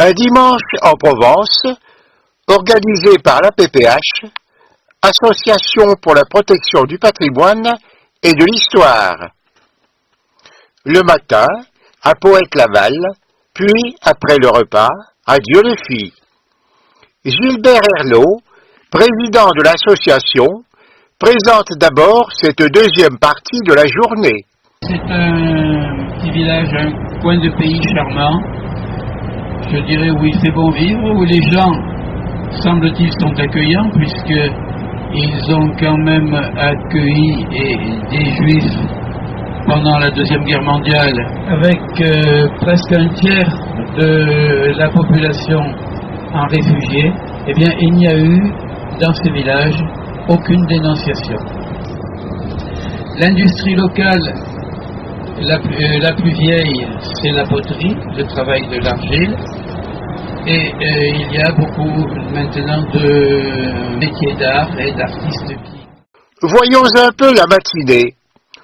Un dimanche en Provence, organisé par l'APPH, Association pour la protection du patrimoine et de l'histoire. Le matin, à Poète-Laval, puis, après le repas, à Dieu-le-Fit. Gilbert Herlot, président de l'association, présente d'abord cette deuxième partie de la journée. C'est un petit village, un coin de pays charmant, je dirais où il fait bon vivre, où les gens, semble-t-il, sont accueillants, puisqu'ils ont quand même accueilli des Juifs pendant la Deuxième Guerre mondiale, avec presque un tiers de la population en réfugiés. Eh bien, il n'y a eu, dans ces villages, aucune dénonciation. L'industrie locale la plus vieille, c'est la poterie, le travail de l'argile. Et il y a beaucoup maintenant de métiers d'art et d'artistes qui... Voyons un peu la matinée,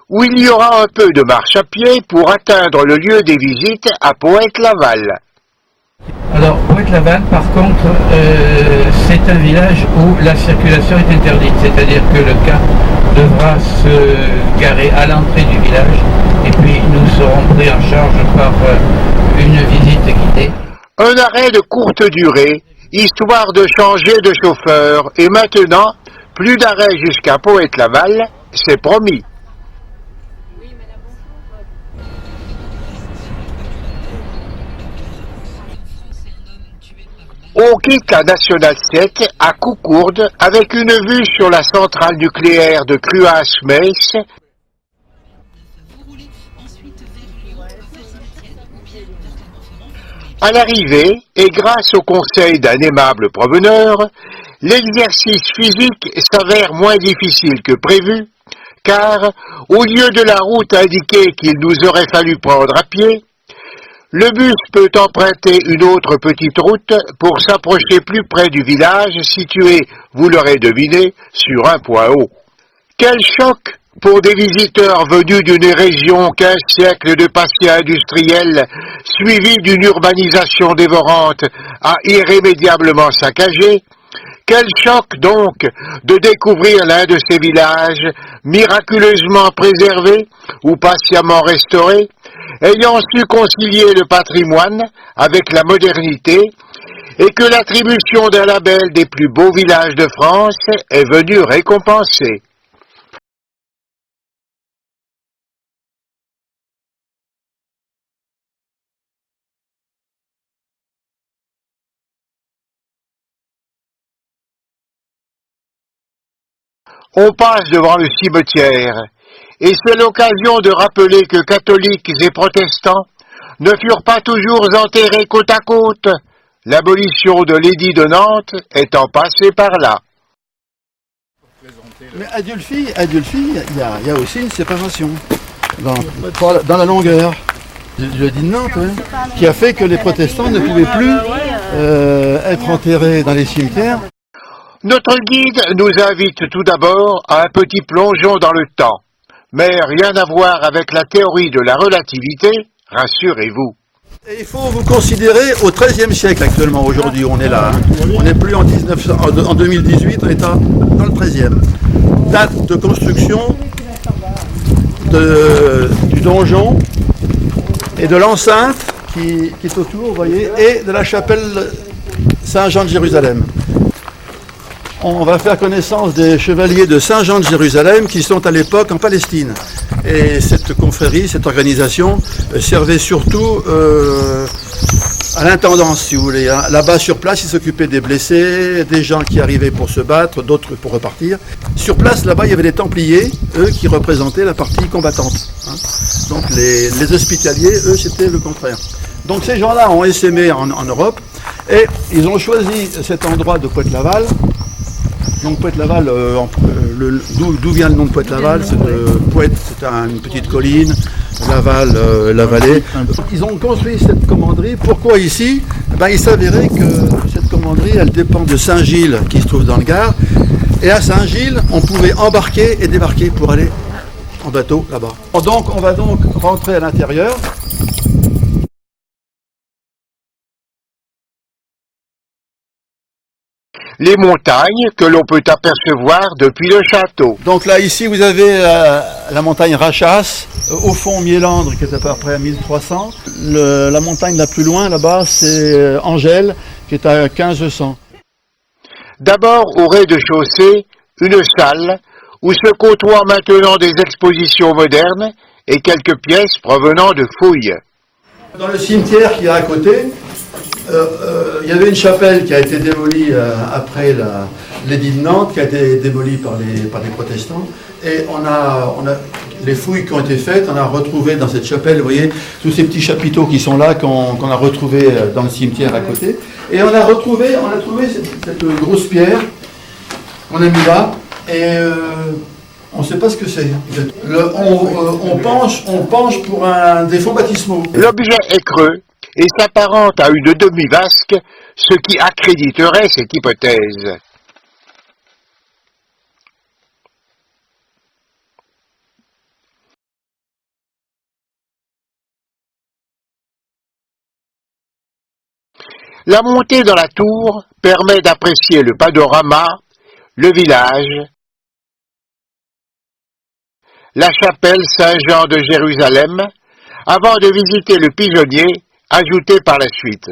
où il y aura un peu de marche à pied pour atteindre le lieu des visites à Poète-Laval. Alors, Poète-Laval, par contre, c'est un village où la circulation est interdite, c'est-à-dire que le car devra se garer à l'entrée du village, et puis nous serons pris en charge par une visite guidée. Un arrêt de courte durée, histoire de changer de chauffeur, et maintenant, plus d'arrêt jusqu'à Poète-Laval, c'est promis. On quitte la Nationale 7 à Coucourde avec une vue sur la centrale nucléaire de Cruas-Meysse. À l'arrivée, et grâce au conseil d'un aimable promeneur, l'exercice physique s'avère moins difficile que prévu, car au lieu de la route indiquée qu'il nous aurait fallu prendre à pied, le bus peut emprunter une autre petite route pour s'approcher plus près du village situé, vous l'aurez deviné, sur un point haut. Quel choc pour des visiteurs venus d'une région qu'un siècle de passé industriel, suivi d'une urbanisation dévorante, a irrémédiablement saccagé. Quel choc donc de découvrir l'un de ces villages miraculeusement préservés ou patiemment restaurés, ayant su concilier le patrimoine avec la modernité, et que l'attribution d'un label des plus beaux villages de France est venue récompenser. On passe devant le cimetière, et c'est l'occasion de rappeler que catholiques et protestants ne furent pas toujours enterrés côte à côte, l'abolition de l'édit de Nantes étant passée par là. Mais à Dieu-le-Fit, il y a aussi une séparation dans la longueur. Je dis de Nantes, hein, qui a fait que les protestants ne pouvaient plus être enterrés dans les cimetières. Notre guide nous invite tout d'abord à un petit plongeon dans le temps, mais rien à voir avec la théorie de la relativité, rassurez-vous. Et il faut vous considérer au XIIIe siècle actuellement, aujourd'hui on est là, hein. On n'est plus en 2018, on est dans le XIIIe. Date de construction du donjon et de l'enceinte qui est autour, vous voyez, et de la chapelle Saint-Jean de Jérusalem. On va faire connaissance des chevaliers de Saint-Jean de Jérusalem qui sont à l'époque en Palestine. Et cette confrérie, cette organisation servait surtout à l'intendance, si vous voulez. Hein. Là-bas, sur place, ils s'occupaient des blessés, des gens qui arrivaient pour se battre, d'autres pour repartir. Sur place, là-bas, il y avait des Templiers, eux, qui représentaient la partie combattante. Hein. Donc les hospitaliers, eux, c'était le contraire. Donc ces gens-là ont essaimé en Europe et ils ont choisi cet endroit de Poète-Laval. Donc Poète-Laval, d'où vient le nom de Poète-Laval? Poète, c'est une petite colline, Laval, la vallée. Ils ont construit cette commanderie. Pourquoi ici? Il s'avérait que cette commanderie, elle dépend de Saint-Gilles, qui se trouve dans le Gard. Et à Saint-Gilles, on pouvait embarquer et débarquer pour aller en bateau là-bas. Donc on va donc rentrer à l'intérieur. les montagnes que l'on peut apercevoir depuis le château. Donc là, ici, vous avez la montagne Rachas, au fond Miélandre, qui est à peu près à 1300. La montagne la plus loin, là-bas, c'est Angèle, qui est à 1500. D'abord, au rez-de-chaussée, une salle où se côtoient maintenant des expositions modernes et quelques pièces provenant de fouilles. Dans le cimetière qui est à côté, il y avait une chapelle qui a été démolie après l'édit de Nantes, qui a été démolie par les protestants. Et on a les fouilles qui ont été faites, on a retrouvé dans cette chapelle, vous voyez, tous ces petits chapiteaux qui sont là, qu'on a retrouvés dans le cimetière à côté. Et on a trouvé cette grosse pierre qu'on a mis là, et on ne sait pas ce que c'est. On penche pour un des fonds baptismaux. L'objet est creux et s'apparente à une demi-vasque, ce qui accréditerait cette hypothèse. La montée dans la tour permet d'apprécier le panorama, le village, la chapelle Saint-Jean de Jérusalem, avant de visiter le pigeonnier, ajouté par la suite.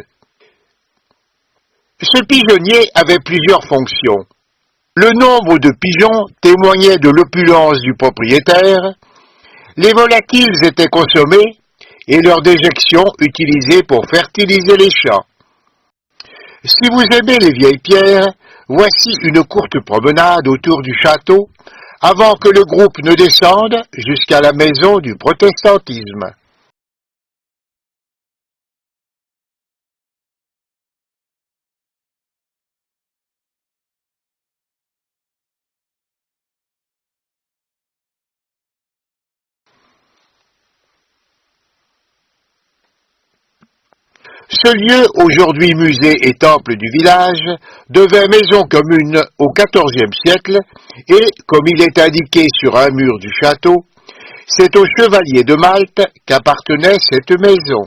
Ce pigeonnier avait plusieurs fonctions. Le nombre de pigeons témoignait de l'opulence du propriétaire, les volatiles étaient consommés et leur déjection utilisée pour fertiliser les champs. Si vous aimez les vieilles pierres, voici une courte promenade autour du château avant que le groupe ne descende jusqu'à la maison du protestantisme. Ce lieu, aujourd'hui musée et temple du village, devint maison commune au XIVe siècle et, comme il est indiqué sur un mur du château, c'est aux chevaliers de Malte qu'appartenait cette maison.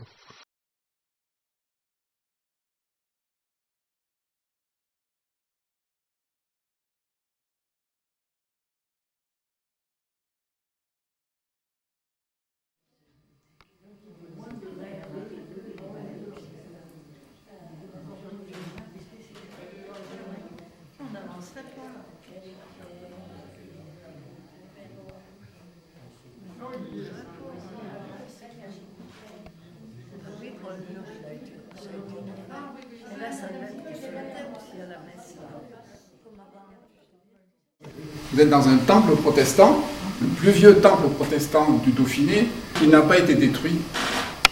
Vous êtes dans un temple protestant, le plus vieux temple protestant du Dauphiné, qui n'a pas été détruit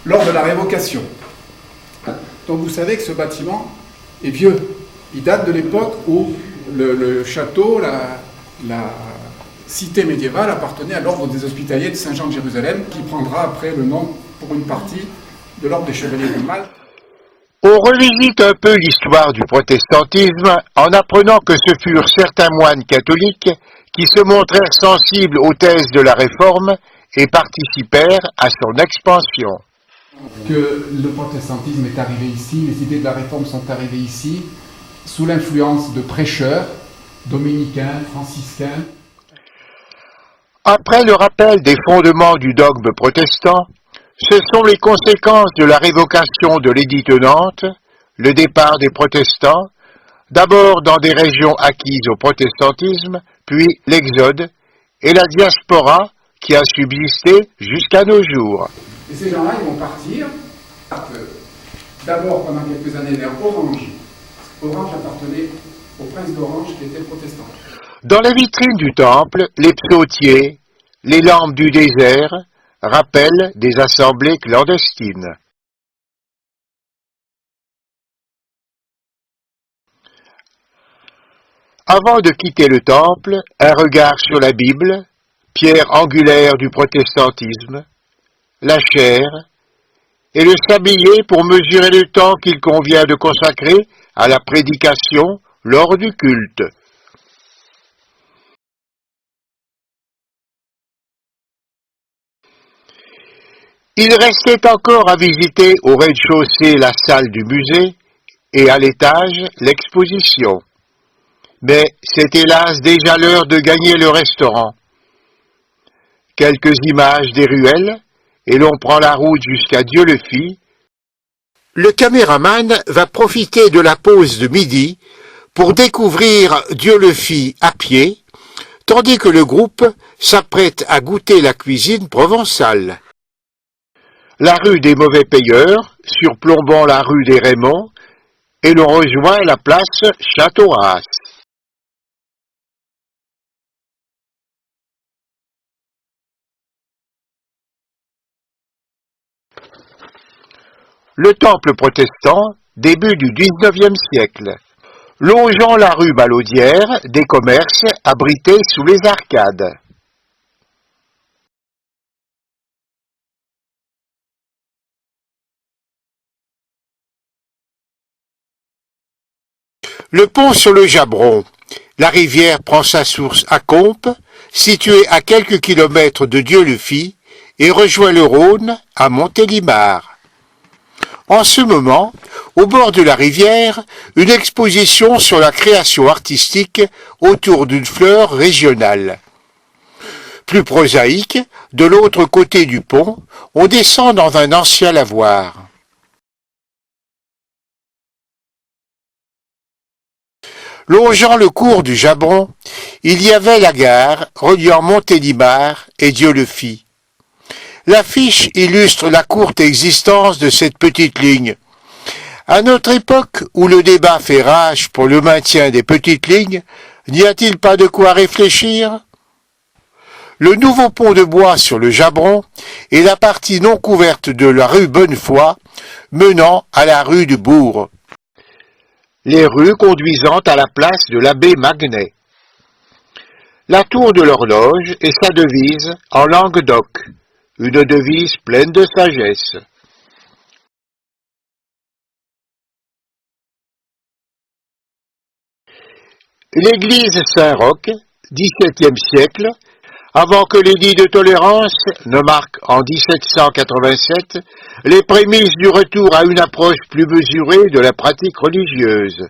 lors de la révocation. Donc vous savez que ce bâtiment est vieux. Il date de l'époque où le château, la cité médiévale appartenait à l'ordre des Hospitaliers de Saint-Jean de Jérusalem, qui prendra après le nom, pour une partie, de l'ordre des Chevaliers de Malte. On revisite un peu l'histoire du protestantisme en apprenant que ce furent certains moines catholiques qui se montrèrent sensibles aux thèses de la Réforme et participèrent à son expansion. Que le protestantisme est arrivé ici, les idées de la Réforme sont arrivées ici, sous l'influence de prêcheurs dominicains, franciscains. Après le rappel des fondements du dogme protestant, ce sont les conséquences de la révocation de l'édit de Nantes, le départ des protestants, d'abord dans des régions acquises au protestantisme, puis l'exode et la diaspora qui a subsisté jusqu'à nos jours. Et ces gens-là, ils vont partir, d'abord pendant quelques années vers Orange. Orange appartenait au prince d'Orange qui était protestant. Dans les vitrines du temple, les psautiers, les lampes du désert, rappellent des assemblées clandestines. Avant de quitter le temple, un regard sur la Bible, pierre angulaire du protestantisme, la chaire, et le sablier pour mesurer le temps qu'il convient de consacrer à la prédication lors du culte. Il restait encore à visiter au rez-de-chaussée la salle du musée et à l'étage l'exposition. Mais c'est hélas déjà l'heure de gagner le restaurant. Quelques images des ruelles, et l'on prend la route jusqu'à Dieulefit. Le caméraman va profiter de la pause de midi pour découvrir Dieulefit à pied, tandis que le groupe s'apprête à goûter la cuisine provençale. La rue des mauvais payeurs, surplombant la rue des Raymonds, et l'on rejoint la place Châteauras. Le temple protestant, début du XIXe siècle. Longeant la rue Balaudière, des commerces abrités sous les arcades. Le pont sur le Jabron. La rivière prend sa source à Compe, située à quelques kilomètres de Dieulefit, et rejoint le Rhône à Montélimar. En ce moment, au bord de la rivière, une exposition sur la création artistique autour d'une fleur régionale. Plus prosaïque, de l'autre côté du pont, on descend dans un ancien lavoir. Longeant le cours du Jabron, il y avait la gare reliant Montélimar et Dieulefit. L'affiche illustre la courte existence de cette petite ligne. À notre époque, où le débat fait rage pour le maintien des petites lignes, n'y a-t-il pas de quoi réfléchir? Le nouveau pont de bois sur le Jabron est la partie non couverte de la rue Bonnefoy, menant à la rue du Bourg. Les rues conduisant à la place de l'abbé Magnet. La tour de l'horloge et sa devise en Languedoc. Une devise pleine de sagesse. L'église Saint-Roch, XVIIe siècle, avant que l'édit de tolérance ne marque en 1787 les prémices du retour à une approche plus mesurée de la pratique religieuse,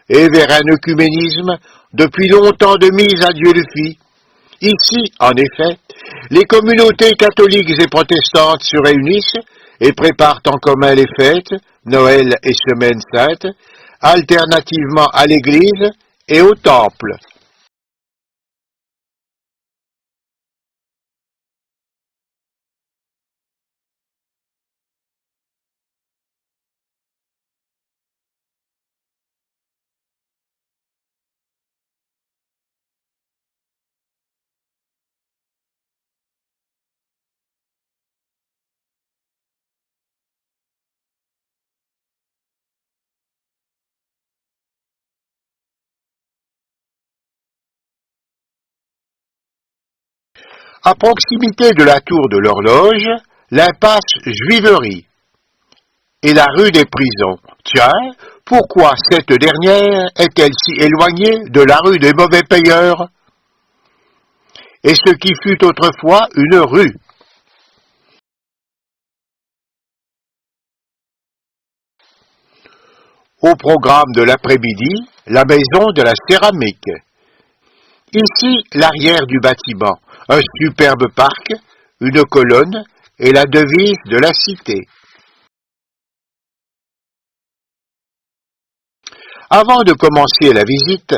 et vers un œcuménisme depuis longtemps de mise à Dieulefit. Ici, en effet, les communautés catholiques et protestantes se réunissent et préparent en commun les fêtes, Noël et Semaine Sainte, alternativement à l'église et au temple. À proximité de la tour de l'horloge, l'impasse Juiverie et la rue des Prisons. Tiens, pourquoi cette dernière est-elle si éloignée de la rue des mauvais payeurs? Et ce qui fut autrefois une rue. Au programme de l'après-midi, la maison de la céramique. Ici, l'arrière du bâtiment, un superbe parc, une colonne et la devise de la cité. Avant de commencer la visite,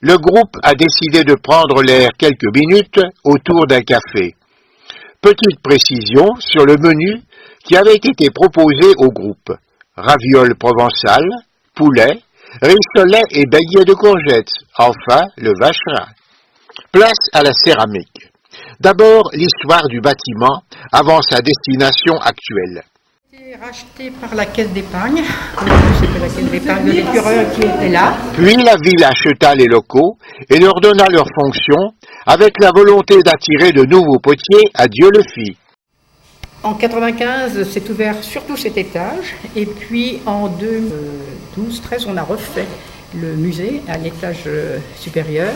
le groupe a décidé de prendre l'air quelques minutes autour d'un café. Petite précision sur le menu qui avait été proposé au groupe. Ravioles provençales, poulet, rissolet et beignets de courgettes, enfin le vacherin. Place à la céramique. D'abord, l'histoire du bâtiment avant sa destination actuelle. C'était racheté par la caisse d'épargne. C'était la caisse d'épargne de l'Écureur qui était là. Puis la ville acheta les locaux et leur donna leurs fonctions avec la volonté d'attirer de nouveaux potiers à Dieulefit. En 1995, s'est ouvert surtout cet étage. Et puis en 2012-13, on a refait le musée à l'étage supérieur.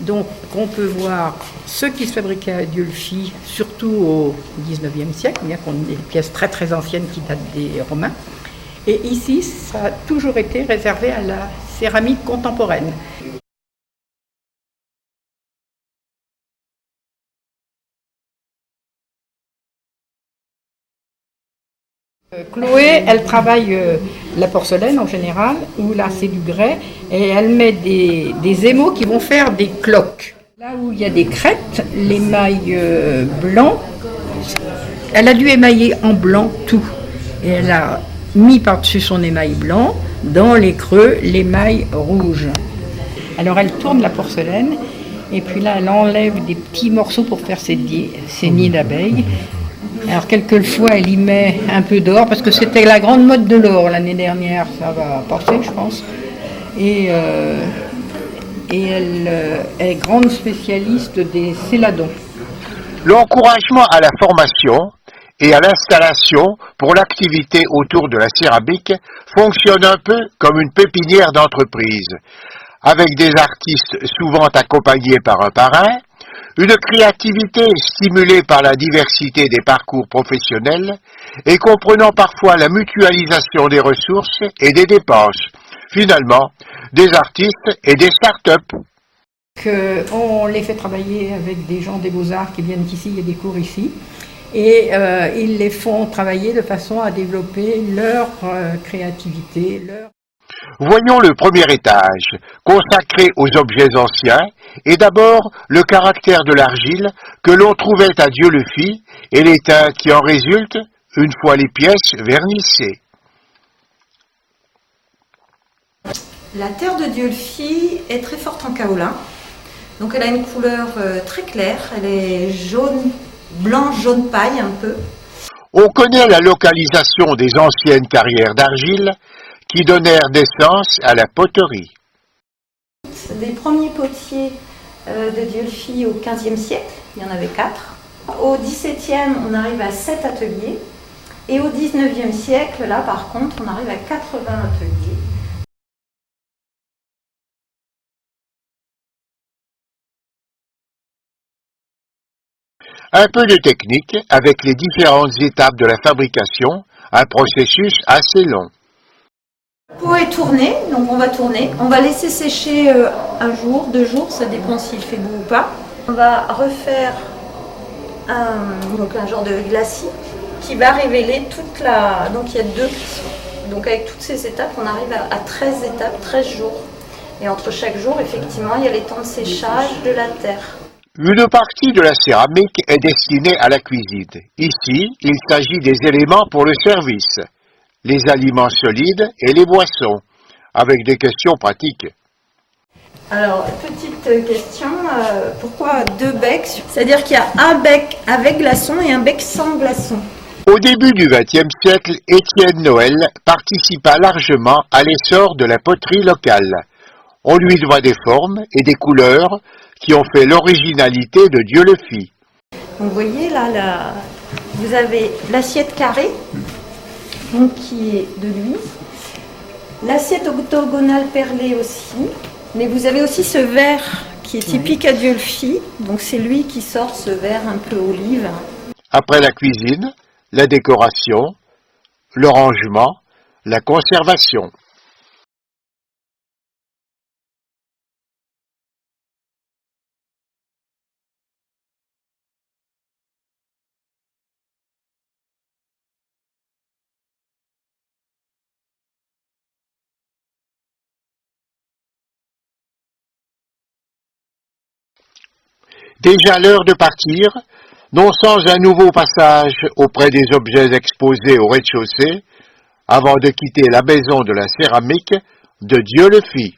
Donc on peut voir ce qui se fabriquait à Dieulefit, surtout au XIXe siècle, bien qu'on ait des pièces très très anciennes qui datent des Romains. Et ici, ça a toujours été réservé à la céramique contemporaine. Chloé, elle travaille la porcelaine en général, ou là c'est du grès, et elle met des émaux qui vont faire des cloques. Là où il y a des crêtes, l'émail blanc, elle a dû émailler en blanc tout. Et elle a mis par-dessus son émail blanc, dans les creux, l'émail rouge. Alors elle tourne la porcelaine, et puis là elle enlève des petits morceaux pour faire ses nids d'abeilles. Alors quelquefois elle y met un peu d'or, parce que c'était la grande mode de l'or l'année dernière, ça va passer je pense. Et elle est grande spécialiste des céladons. L'encouragement à la formation et à l'installation pour l'activité autour de la céramique fonctionne un peu comme une pépinière d'entreprise, avec des artistes souvent accompagnés par un parrain, une créativité stimulée par la diversité des parcours professionnels et comprenant parfois la mutualisation des ressources et des dépenses, finalement, des artistes et des start-up. On les fait travailler avec des gens des Beaux-Arts qui viennent ici, il y a des cours ici, et ils les font travailler de façon à développer leur créativité. Voyons le premier étage, consacré aux objets anciens, et d'abord le caractère de l'argile que l'on trouvait à Dieulefit et les teintes qui en résultent une fois les pièces vernissées. La terre de Dieulefit est très forte en kaolin, donc elle a une couleur très claire, elle est jaune, blanc, jaune paille un peu. On connaît la localisation des anciennes carrières d'argile qui donnèrent naissance à la poterie. Les premiers potiers de Dieulefit au XVe siècle, il y en avait 4. Au XVIIe, on arrive à 7 ateliers. Et au XIXe siècle, là par contre, on arrive à 80 ateliers. Un peu de technique avec les différentes étapes de la fabrication, un processus assez long. Le pot est tourné, donc on va tourner. On va laisser sécher un jour, 2 jours, ça dépend s'il fait beau ou pas. On va refaire un genre de glacis qui va révéler toute la... Donc il y a 2 cuissons. Donc avec toutes ces étapes, on arrive à 13 étapes, 13 jours. Et entre chaque jour, effectivement, il y a les temps de séchage de la terre. Une partie de la céramique est destinée à la cuisine. Ici, il s'agit des éléments pour le service, les aliments solides et les boissons, avec des questions pratiques. Alors, petite question, pourquoi 2 becs? C'est-à-dire qu'il y a un bec avec glaçon et un bec sans glaçon. Au début du XXe siècle, Étienne Noël participa largement à l'essor de la poterie locale. On lui doit des formes et des couleurs qui ont fait l'originalité de Dieulefit. Donc, vous voyez là, vous avez l'assiette carrée, donc qui est de lui, l'assiette octogonale perlée aussi, mais vous avez aussi ce verre qui est typique à Dieulefit, donc c'est lui qui sort ce verre un peu olive. Après la cuisine, la décoration, le rangement, la conservation. Déjà l'heure de partir, non sans un nouveau passage auprès des objets exposés au rez-de-chaussée, avant de quitter la maison de la céramique de Dieulefit.